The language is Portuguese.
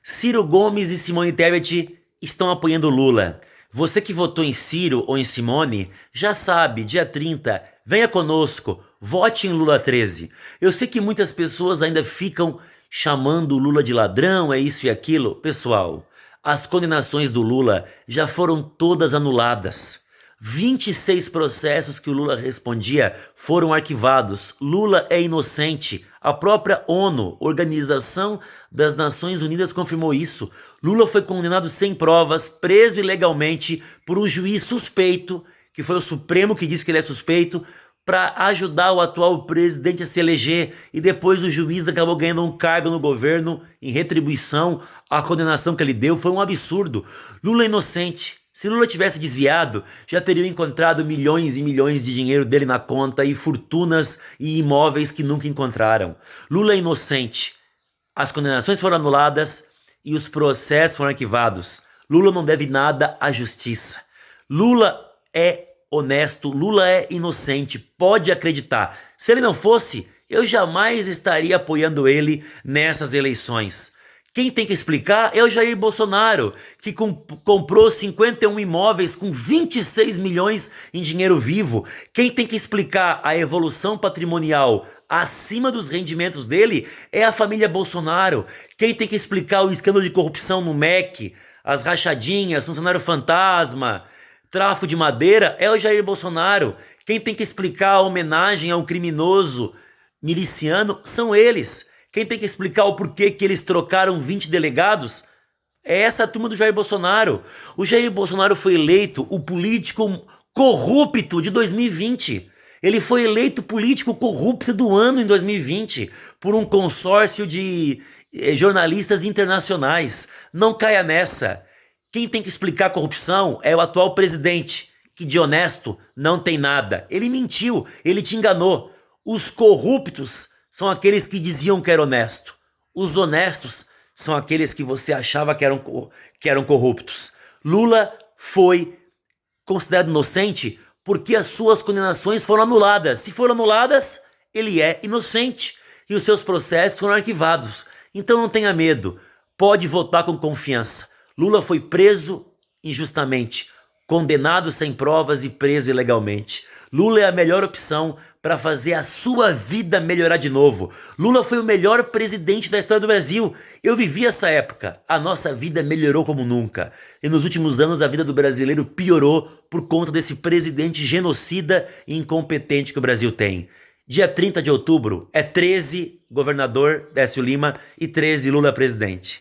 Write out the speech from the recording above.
Ciro Gomes e Simone Tebet estão apoiando Lula. Você que votou em Ciro ou em Simone, já sabe, dia 30, venha conosco, vote em Lula 13. Eu sei que muitas pessoas ainda ficam chamando o Lula de ladrão, é isso e aquilo. Pessoal, as condenações do Lula já foram todas anuladas. 26 processos que o Lula respondia foram arquivados. Lula é inocente. A própria ONU, Organização das Nações Unidas, confirmou isso. Lula foi condenado sem provas, preso ilegalmente por um juiz suspeito, que foi o Supremo que disse que ele é suspeito, para ajudar o atual presidente a se eleger, e depois o juiz acabou ganhando um cargo no governo em retribuição à condenação que ele deu. Foi um absurdo. Lula é inocente. Se Lula tivesse desviado, já teriam encontrado milhões e milhões de dinheiro dele na conta e fortunas e imóveis que nunca encontraram. Lula é inocente. As condenações foram anuladas e os processos foram arquivados. Lula não deve nada à justiça. Lula é honesto, Lula é inocente, pode acreditar. Se ele não fosse, eu jamais estaria apoiando ele nessas eleições. Quem tem que explicar é o Jair Bolsonaro, que comprou 51 imóveis com 26 milhões em dinheiro vivo. Quem tem que explicar a evolução patrimonial acima dos rendimentos dele é a família Bolsonaro. Quem tem que explicar o escândalo de corrupção no MEC, as rachadinhas, funcionário fantasma, tráfico de madeira, é o Jair Bolsonaro. Quem tem que explicar a homenagem ao criminoso miliciano são eles. Quem tem que explicar o porquê que eles trocaram 20 delegados é essa turma do Jair Bolsonaro. O Jair Bolsonaro foi eleito o político corrupto de 2020. Ele foi eleito político corrupto do ano em 2020 por um consórcio de jornalistas internacionais. Não caia nessa. Quem tem que explicar a corrupção é o atual presidente, que de honesto não tem nada. Ele mentiu, ele te enganou. Os corruptos são aqueles que diziam que era honesto. Os honestos são aqueles que você achava que eram corruptos. Lula foi considerado inocente porque as suas condenações foram anuladas. Se foram anuladas, ele é inocente e os seus processos foram arquivados. Então não tenha medo, pode votar com confiança. Lula foi preso injustamente, condenado sem provas e preso ilegalmente. Lula é a melhor opção para fazer a sua vida melhorar de novo. Lula foi o melhor presidente da história do Brasil. Eu vivi essa época. A nossa vida melhorou como nunca. E nos últimos anos a vida do brasileiro piorou por conta desse presidente genocida e incompetente que o Brasil tem. Dia 30 de outubro é 13 governador Décio Lima e 13 Lula presidente.